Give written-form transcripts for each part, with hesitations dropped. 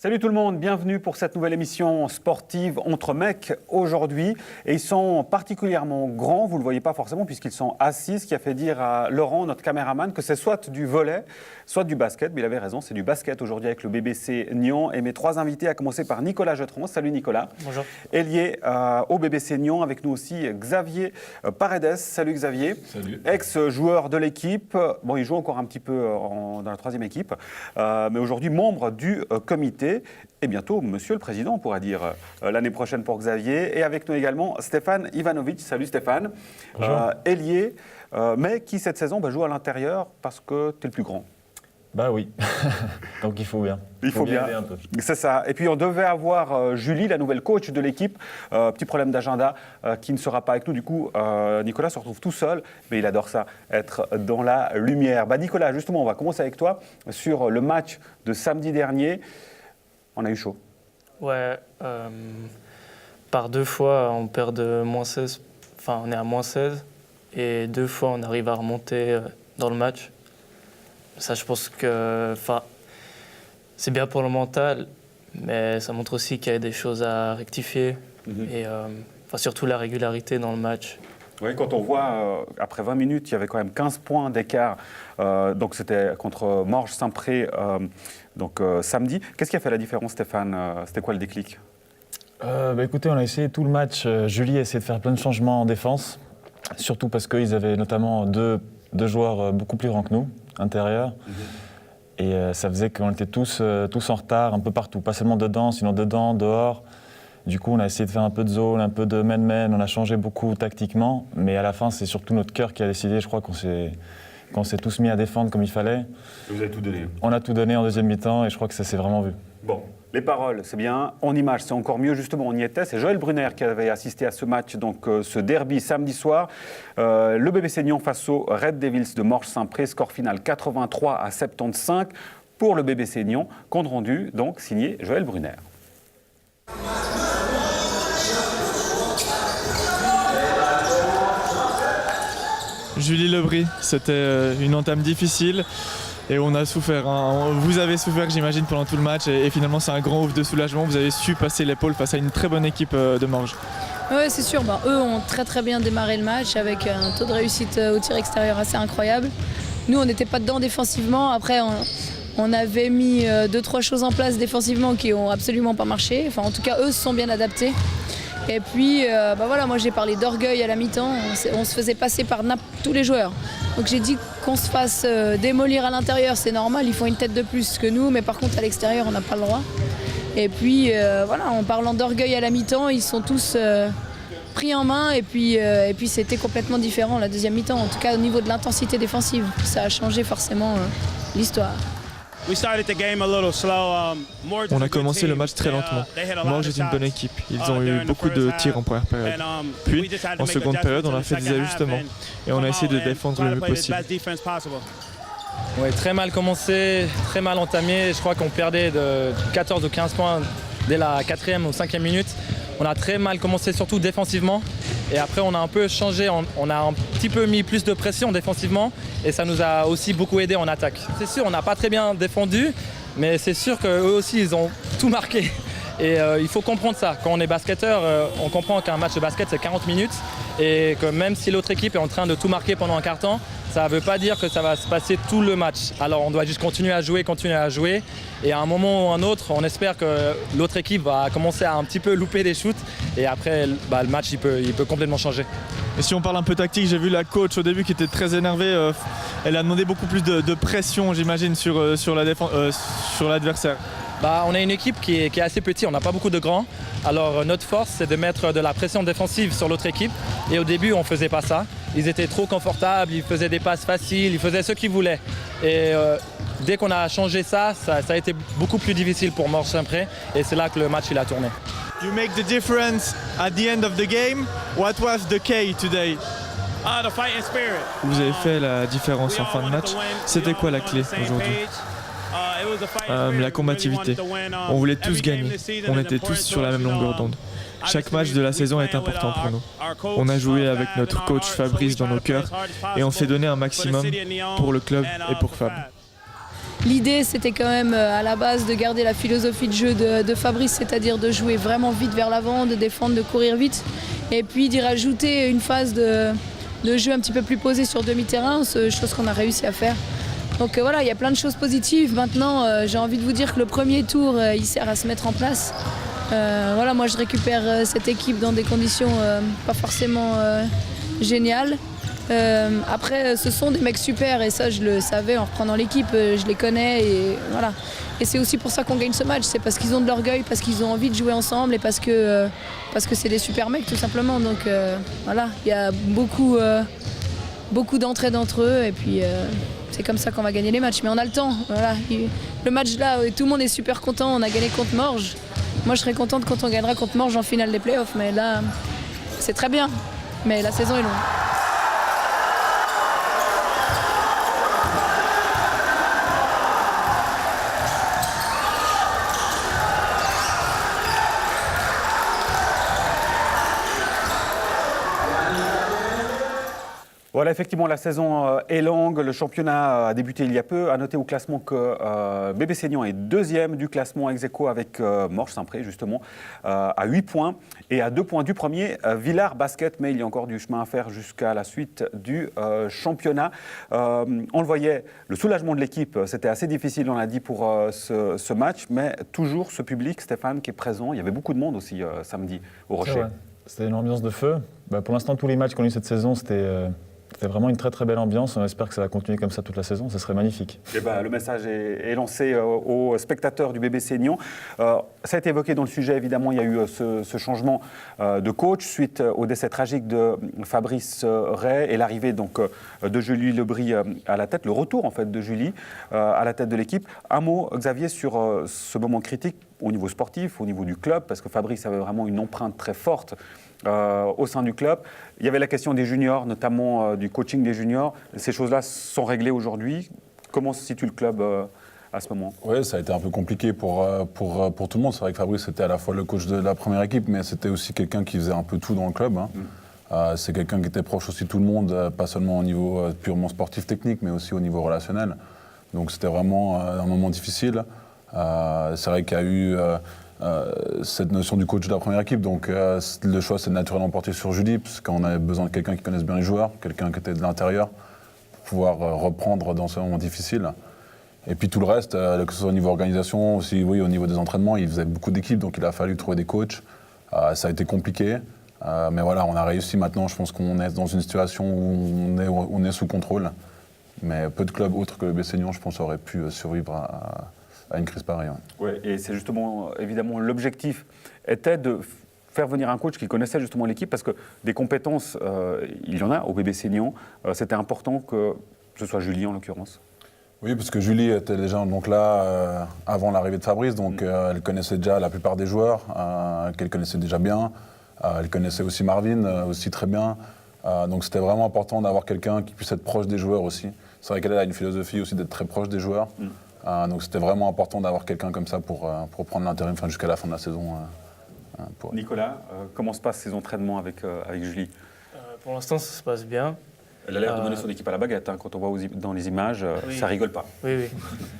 Salut tout le monde, bienvenue pour cette nouvelle émission sportive entre mecs aujourd'hui. Et ils sont particulièrement grands, vous ne le voyez pas forcément puisqu'ils sont assis, ce qui a fait dire à Laurent, notre caméraman, que c'est soit du volley, soit du basket. Mais il avait raison, c'est du basket aujourd'hui avec le BBC Nyon. Et mes trois invités, à commencer par Nicolas Jetron. Salut Nicolas. Bonjour. Ailier au BBC Nyon, avec nous aussi Xavier Paredes. Salut Xavier. Salut. Ex-joueur de l'équipe. Bon, il joue encore un petit peu dans la troisième équipe, mais aujourd'hui membre du comité. Et bientôt, Monsieur le Président, on pourra dire l'année prochaine pour Xavier. Et avec nous également Stéphane Ivanovic. Salut Stéphane. Ailier, mais qui cette saison joue à l'intérieur parce que tu es le plus grand. Bah oui, donc il faut bien. Il faut bien. Aider un peu. C'est ça. Et puis on devait avoir Julie, la nouvelle coach de l'équipe. Petit problème d'agenda qui ne sera pas avec nous. Du coup, Nicolas se retrouve tout seul, mais il adore ça, être dans la lumière. Nicolas, justement, on va commencer avec toi sur le match de samedi dernier. On a eu chaud. Ouais, par deux fois, on perd de moins 16. Enfin, on est à moins 16. Et deux fois, on arrive à remonter dans le match. Ça, je pense que c'est bien pour le mental, mais ça montre aussi qu'il y a des choses à rectifier. Et surtout la régularité dans le match. Oui, quand on voit, après 20 minutes, il y avait quand même 15 points d'écart. Donc c'était contre Morges Saint-Pré samedi. Qu'est-ce qui a fait la différence, Stéphane? C'était quoi le déclic? Écoutez, on a essayé tout le match. Julie a essayé de faire plein de changements en défense, surtout parce qu'ils avaient notamment deux joueurs beaucoup plus grands que nous, intérieurs. Et ça faisait qu'on était tous en retard, un peu partout. Pas seulement dedans, sinon dedans, dehors. Du coup, on a essayé de faire un peu de zone, un peu de man-man. On a changé beaucoup tactiquement. Mais à la fin, c'est surtout notre cœur qui a décidé. Je crois qu'on s'est tous mis à défendre comme il fallait. Et vous avez tout donné? On a tout donné en deuxième mi-temps et je crois que ça s'est vraiment vu. Bon, les paroles, c'est bien. En image, c'est encore mieux. Justement, on y était. C'est Joël Brunner qui avait assisté à ce match, donc ce derby samedi soir. Le BBC Nyon face aux Red Devils de Morges Saint-Pré. Score final 83-75 pour le BBC Nyon. Compte rendu, donc, signé Joël Brunner. Julie Lebris, c'était une entame difficile et on a souffert. Vous avez souffert, j'imagine, pendant tout le match et finalement c'est un grand ouf de soulagement. Vous avez su passer l'épaule face à une très bonne équipe de Morges. Oui, c'est sûr. Eux ont très bien démarré le match avec un taux de réussite au tir extérieur assez incroyable. Nous, on n'était pas dedans défensivement. Après, on avait mis 2-3 choses en place défensivement qui n'ont absolument pas marché. Enfin, en tout cas, eux se sont bien adaptés. Et puis, moi j'ai parlé d'orgueil à la mi-temps. On se faisait passer par tous les joueurs. Donc j'ai dit qu'on se fasse démolir à l'intérieur, c'est normal. Ils font une tête de plus que nous, mais par contre à l'extérieur, on n'a pas le droit. Et puis, en parlant d'orgueil à la mi-temps, ils sont tous pris en main. Et puis c'était complètement différent la deuxième mi-temps. En tout cas, au niveau de l'intensité défensive, ça a changé forcément l'histoire. On a commencé le match très lentement. Morges est une bonne équipe. Ils ont eu beaucoup de tirs en première période. Puis, en seconde période, on a fait des ajustements et on a essayé de défendre le mieux possible. Oui, très mal commencé, très mal entamé. Je crois qu'on perdait de 14 ou 15 points dès la 4e ou 5e minute. On a très mal commencé, surtout défensivement. Et après, on a un peu changé, on a un petit peu mis plus de pression défensivement et ça nous a aussi beaucoup aidé en attaque. C'est sûr, on n'a pas très bien défendu, mais c'est sûr qu'eux aussi, ils ont tout marqué. Et il faut comprendre ça. Quand on est basketteur, on comprend qu'un match de basket, c'est 40 minutes et que même si l'autre équipe est en train de tout marquer pendant un quart-temps, ça ne veut pas dire que ça va se passer tout le match. Alors on doit juste continuer à jouer. Et à un moment ou un autre, on espère que l'autre équipe va commencer à un petit peu louper des shoots. Et après, le match, il peut complètement changer. Et si on parle un peu tactique, j'ai vu la coach au début qui était très énervée. Elle a demandé beaucoup plus de pression, j'imagine, sur l'adversaire. On a une équipe qui est assez petite, on n'a pas beaucoup de grands. Alors notre force, c'est de mettre de la pression défensive sur l'autre équipe. Et au début, on ne faisait pas ça. Ils étaient trop confortables, ils faisaient des passes faciles, ils faisaient ce qu'ils voulaient. Et dès qu'on a changé ça a été beaucoup plus difficile pour Morges Saint-Pré. Et c'est là que le match il a tourné. You make the difference at the end of the game. What was the key today? Vous avez fait la différence en fin de match. C'était quoi la clé aujourd'hui? La combativité. On voulait tous gagner. On était tous sur la même longueur d'onde. Chaque match de la saison est important pour nous. On a joué avec notre coach Fabrice dans nos cœurs et on s'est donné un maximum pour le club et pour Fab. l'idée c'était quand même à la base de garder la philosophie de jeu de Fabrice, c'est-à-dire de jouer vraiment vite vers l'avant, de défendre, de courir vite, et puis d'y rajouter une phase de jeu un petit peu plus posée sur demi-terrain, chose qu'on a réussi à faire. Donc voilà, il y a plein de choses positives. Maintenant, j'ai envie de vous dire que le premier tour, il sert à se mettre en place. Voilà, moi je récupère cette équipe dans des conditions pas forcément géniales. Après, ce sont des mecs super et ça je le savais en reprenant l'équipe, je les connais et voilà. Et c'est aussi pour ça qu'on gagne ce match, c'est parce qu'ils ont de l'orgueil, parce qu'ils ont envie de jouer ensemble et parce que c'est des super mecs tout simplement. Donc voilà, il y a beaucoup d'entraide entre eux et puis c'est comme ça qu'on va gagner les matchs. Mais on a le temps, voilà. Le match là, tout le monde est super content, on a gagné contre Morges. Moi je serais contente quand on gagnera contre Morges en finale des playoffs, mais là c'est très bien, mais la saison est longue. Voilà, effectivement, la saison est longue. Le championnat a débuté il y a peu. À noter au classement que Bébé Seignan est deuxième du classement ex-aequo avec Morges-Saint-Pré, justement, à 8 points. Et à 2 points du premier, Villars Basket. Mais il y a encore du chemin à faire jusqu'à la suite du championnat. On le voyait, le soulagement de l'équipe, c'était assez difficile, on l'a dit, pour ce match. Mais toujours ce public, Stéphane, qui est présent. Il y avait beaucoup de monde aussi samedi au Rocher. C'était une ambiance de feu. Pour l'instant, tous les matchs qu'on a eu cette saison, c'était vraiment une très très belle ambiance. On espère que ça va continuer comme ça toute la saison. Ce serait magnifique. Et le message est lancé aux spectateurs du Bébé Seignan. Ça a été évoqué dans le sujet, évidemment. Il y a eu ce changement de coach suite au décès tragique de Fabrice Ray et l'arrivée donc de Julie Lebris à la tête, le retour en fait de Julie à la tête de l'équipe. Un mot, Xavier, sur ce moment critique au niveau sportif, au niveau du club, parce que Fabrice avait vraiment une empreinte très forte au sein du club. Il y avait la question des juniors, notamment du coaching des juniors. Ces choses-là sont réglées aujourd'hui. Comment se situe le club à ce moment? Oui, ça a été un peu compliqué pour tout le monde. C'est vrai que Fabrice était à la fois le coach de la première équipe, mais c'était aussi quelqu'un qui faisait un peu tout dans le club. C'est quelqu'un qui était proche aussi de tout le monde, pas seulement au niveau purement sportif technique, mais aussi au niveau relationnel. Donc c'était vraiment un moment difficile. C'est vrai qu'il y a eu cette notion du coach de la première équipe, donc le choix s'est naturellement porté sur Julie, parce qu'on avait besoin de quelqu'un qui connaisse bien les joueurs, quelqu'un qui était de l'intérieur, pour pouvoir reprendre dans ce moment difficile. Et puis tout le reste, que ce soit au niveau organisation, aussi oui, au niveau des entraînements, il faisait beaucoup d'équipes, donc il a fallu trouver des coachs. Ça a été compliqué, mais voilà, on a réussi maintenant. Je pense qu'on est dans une situation où on est sous contrôle. Mais peu de clubs autres que le Bébé Seignan, je pense, auraient pu survivre à une crise pareille. Oui, et c'est justement, évidemment, l'objectif était de faire venir un coach qui connaissait justement l'équipe, parce que des compétences, il y en a au Bébé Seignan. C'était important que ce soit Julie, en l'occurrence. Oui, parce que Julie était déjà donc là avant l'arrivée de Fabrice, donc elle connaissait déjà la plupart des joueurs, qu'elle connaissait déjà bien. Elle connaissait aussi Marvin, aussi très bien. Donc c'était vraiment important d'avoir quelqu'un qui puisse être proche des joueurs aussi. C'est vrai qu'elle a une philosophie aussi d'être très proche des joueurs. Donc c'était vraiment important d'avoir quelqu'un comme ça pour prendre l'intérim jusqu'à la fin de la saison. Nicolas, comment se passent ces entraînements avec Julie? Pour l'instant, ça se passe bien. Elle a l'air de donner son équipe à la baguette. Quand on voit dans les images, oui. Ça rigole pas. Oui, oui.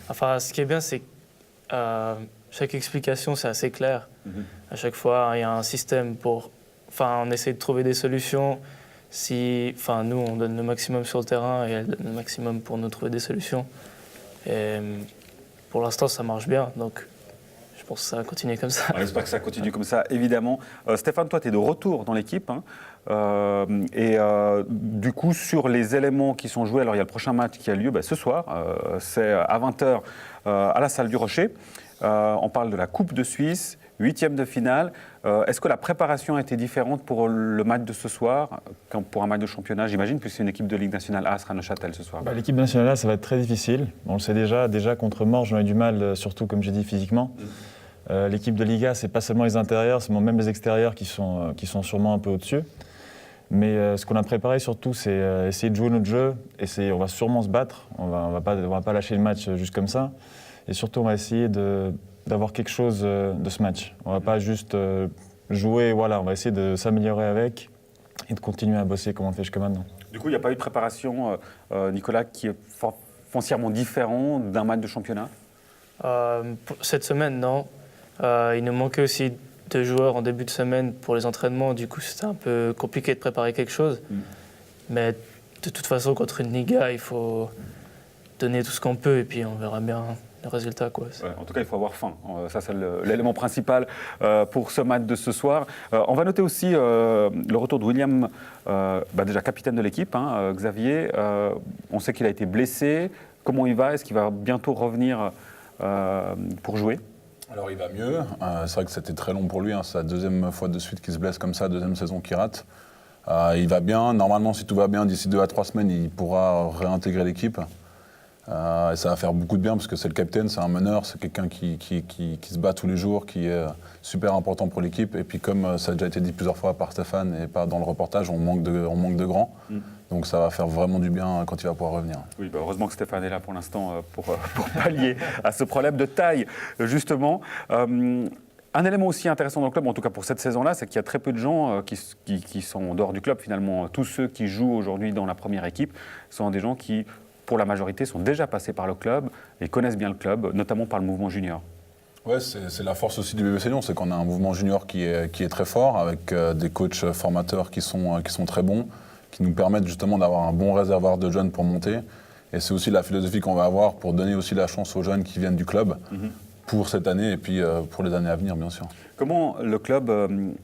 Enfin, ce qui est bien, c'est que chaque explication, c'est assez clair. À chaque fois, il y a un système pour... Enfin, on essaie de trouver des solutions. Nous, on donne le maximum sur le terrain et elle donne le maximum pour nous trouver des solutions. Et pour l'instant, ça marche bien, donc je pense que ça va continuer comme ça. On espère que ça continue comme ça, évidemment. Stéphane, toi, tu es de retour dans l'équipe. Du coup, sur les éléments qui sont joués, alors il y a le prochain match qui a lieu ce soir. C'est à 20h à la Salle du Rocher. On parle de la Coupe de Suisse, 8e de finale. Est-ce que la préparation a été différente pour le match de ce soir qu'un pour un match de championnat, j'imagine, puisque c'est une équipe de Ligue nationale A sera à Neuchâtel ce soir? L'équipe nationale A, ça va être très difficile. On le sait déjà contre Morges, on a eu du mal, surtout comme j'ai dit, physiquement. L'équipe de Liga, c'est pas seulement les intérieurs, c'est même les extérieurs qui sont sûrement un peu au-dessus. Mais ce qu'on a préparé surtout, c'est essayer de jouer notre jeu. On va sûrement se battre, on va pas lâcher le match juste comme ça. Et surtout, on va essayer d'avoir quelque chose de ce match. On ne va pas juste jouer, voilà, on va essayer de s'améliorer avec et de continuer à bosser comme on le fait jusqu'à maintenant. Du coup, il n'y a pas eu de préparation, Nicolas, qui est foncièrement différent d'un match de championnat? Cette semaine, non. Il nous manquait aussi 2 joueurs en début de semaine pour les entraînements. Du coup, c'était un peu compliqué de préparer quelque chose. Mais de toute façon, contre une Liga, il faut donner tout ce qu'on peut et puis on verra bien le résultat, quoi. Ouais, en tout cas, il faut avoir faim. Ça, c'est l'élément principal pour ce match de ce soir. On va noter aussi le retour de William, déjà capitaine de l'équipe, hein, Xavier. On sait qu'il a été blessé. Comment il va? Est-ce qu'il va bientôt revenir pour jouer? Alors il va mieux. C'est vrai que c'était très long pour lui. Hein. C'est la 2e fois de suite qu'il se blesse comme ça, 2e saison qu'il rate. Il va bien. Normalement, si tout va bien, d'ici 2 à 3 semaines, il pourra réintégrer l'équipe. Et ça va faire beaucoup de bien parce que c'est le capitaine, c'est un meneur, c'est quelqu'un qui se bat tous les jours, qui est super important pour l'équipe. Et puis comme ça a déjà été dit plusieurs fois par Stéphane et pas dans le reportage, on manque de grands. Donc ça va faire vraiment du bien quand il va pouvoir revenir. Oui, heureusement que Stéphane est là pour l'instant pour pallier à ce problème de taille, justement. Un élément aussi intéressant dans le club, en tout cas pour cette saison-là, c'est qu'il y a très peu de gens qui sont en dehors du club finalement. Tous ceux qui jouent aujourd'hui dans la première équipe sont des gens qui, pour la majorité, sont déjà passés par le club et connaissent bien le club, notamment par le mouvement junior. Ouais, c'est la force aussi du BBC Lyon, c'est qu'on a un mouvement junior qui est très fort, avec des coachs formateurs qui sont très bons, qui nous permettent justement d'avoir un bon réservoir de jeunes pour monter. Et c'est aussi la philosophie qu'on va avoir pour donner aussi la chance aux jeunes qui viennent du club pour cette année et puis pour les années à venir, bien sûr. Comment le club,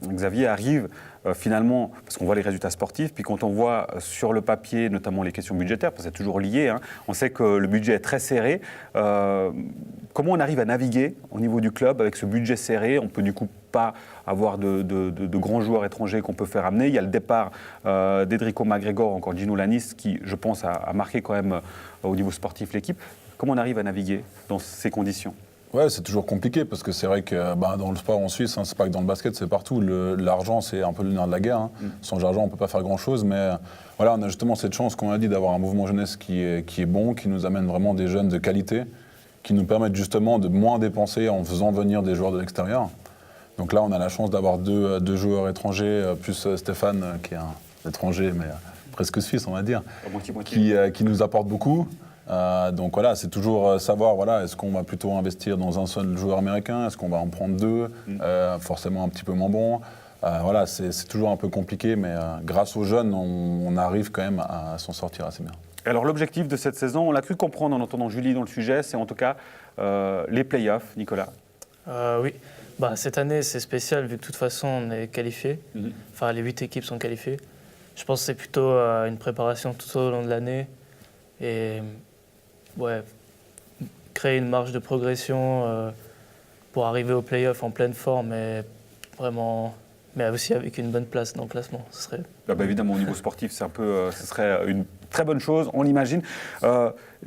Xavier, arrive finalement, parce qu'on voit les résultats sportifs, puis quand on voit sur le papier, notamment les questions budgétaires, parce que c'est toujours lié, hein, on sait que le budget est très serré. Comment on arrive à naviguer au niveau du club avec ce budget serré? On peut du coup pas avoir de grands joueurs étrangers qu'on peut faire amener. Il y a le départ d'Edrico McGregor, encore Gino Lanis, qui, je pense, a marqué quand même au niveau sportif l'équipe. Comment on arrive à naviguer dans ces conditions? Ouais, c'est toujours compliqué parce que c'est vrai que dans le sport en Suisse, hein, c'est pas que dans le basket, c'est partout. L'argent, c'est un peu le nerf de la guerre. Hein. Sans argent, on peut pas faire grand-chose. Mais voilà, on a justement cette chance, qu'on a dit, d'avoir un mouvement jeunesse qui est bon, qui nous amène vraiment des jeunes de qualité, qui nous permettent justement de moins dépenser en faisant venir des joueurs de l'extérieur. Donc là, on a la chance d'avoir deux joueurs étrangers, plus Stéphane, qui est un étranger, mais presque suisse, on va dire, qui nous apporte beaucoup. Donc voilà, c'est toujours savoir, voilà, est-ce qu'on va plutôt investir dans un seul joueur américain, est-ce qu'on va en prendre 2, forcément un petit peu moins bon. Voilà, c'est toujours un peu compliqué, mais grâce aux jeunes, on arrive quand même à s'en sortir assez bien. Alors l'objectif de cette saison, on l'a cru comprendre en entendant Julie dans le sujet, c'est en tout cas les playoffs, Nicolas. Oui, cette année c'est spécial vu que de toute façon on est qualifié, enfin les 8 équipes sont qualifiées. Je pense que c'est plutôt une préparation tout au long de l'année et créer une marge de progression pour arriver aux playoffs en pleine forme et mais aussi avec une bonne place dans le classement. Ce serait... évidemment, au niveau sportif, ce serait une très bonne chose, on l'imagine.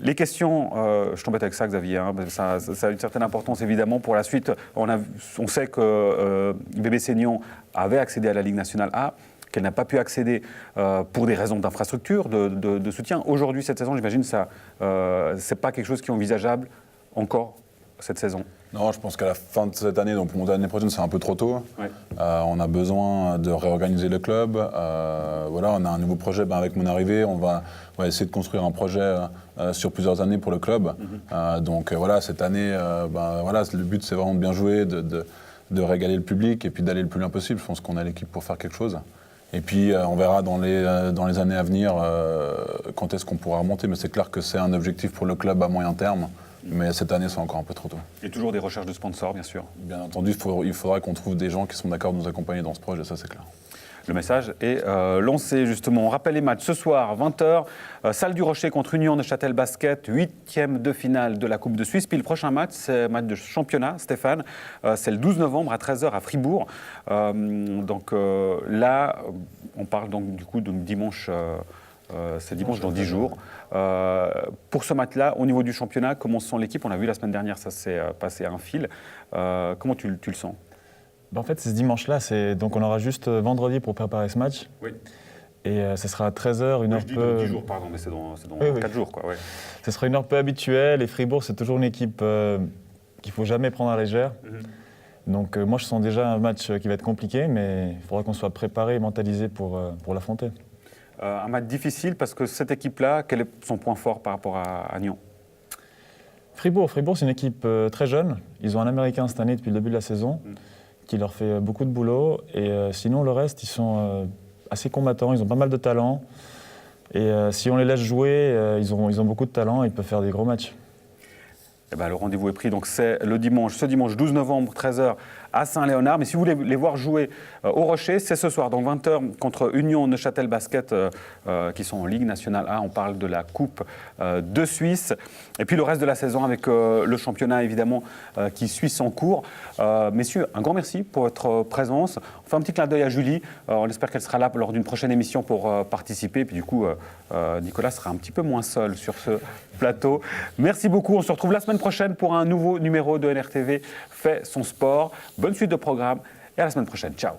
Les questions, je t'embête avec ça, Xavier, hein, ça a une certaine importance évidemment pour la suite. On sait que BBC Lyon avait accédé à la Ligue nationale A, qu'elle n'a pas pu accéder pour des raisons d'infrastructure, de soutien. Aujourd'hui, cette saison, j'imagine, c'est pas quelque chose qui est envisageable encore cette saison. Non, je pense qu'à la fin de cette année, donc pour l'année prochaine, c'est un peu trop tôt. Ouais. On a besoin de réorganiser le club. Voilà, on a un nouveau projet avec mon arrivée. On va essayer de construire un projet sur plusieurs années pour le club. Donc voilà, cette année, le but, c'est vraiment de bien jouer, de régaler le public et puis d'aller le plus loin possible. Je pense qu'on a l'équipe pour faire quelque chose. Et puis on verra dans les années à venir quand est-ce qu'on pourra remonter. Mais c'est clair que c'est un objectif pour le club à moyen terme. Mais cette année, c'est encore un peu trop tôt. Et toujours des recherches de sponsors, bien sûr. Bien entendu, il faudra qu'on trouve des gens qui sont d'accord de nous accompagner dans ce projet, ça c'est clair. Le message est lancé justement. On rappelle les matchs ce soir, 20h, Salle du Rocher contre Union de Châtel Basket, 8e de finale de la Coupe de Suisse. Puis le prochain match, c'est un match de championnat, Stéphane. C'est le 12 novembre à 13h à Fribourg. Là, on parle donc du coup de dimanche. C'est dimanche dans 10 jours. Pour ce match-là, au niveau du championnat, comment se sent l'équipe? On l'a vu la semaine dernière, ça s'est passé à un fil. Comment tu le sens? En fait, c'est ce dimanche-là. Donc on aura juste vendredi pour préparer ce match. Oui. Et ce sera à 13h, une heure peu... dans 10 jours, pardon, mais c'est dans 4 jours, quoi. Ouais. Ce sera une heure peu habituelle. Et Fribourg, c'est toujours une équipe qu'il ne faut jamais prendre à la légère. Donc moi, je sens déjà un match qui va être compliqué, mais il faudra qu'on soit préparé et mentalisé pour l'affronter. Un match difficile parce que cette équipe-là, quel est son point fort par rapport à Nyon? Fribourg, c'est une équipe très jeune. Ils ont un Américain cette année depuis le début de la saison qui leur fait beaucoup de boulot. Et sinon, le reste, ils sont assez combattants, ils ont pas mal de talent. Et si on les laisse jouer, ils ont beaucoup de talent et ils peuvent faire des gros matchs. Eh ben, le rendez-vous est pris, donc c'est ce dimanche 12 novembre, 13h à Saint-Léonard. Mais si vous voulez les voir jouer au Rocher, c'est ce soir, donc 20h contre Union Neuchâtel Basket, qui sont en Ligue nationale 1. On parle de la Coupe de Suisse. Et puis le reste de la saison avec le championnat, évidemment, qui suit son cours. Messieurs, un grand merci pour votre présence. On fait un petit clin d'œil à Julie. On espère qu'elle sera là lors d'une prochaine émission pour participer. Et puis du coup, Nicolas sera un petit peu moins seul sur ce plateau. Merci beaucoup. On se retrouve la semaine prochaine pour un nouveau numéro de NRTV fait son sport. Bonne suite de programme et à la semaine prochaine. Ciao.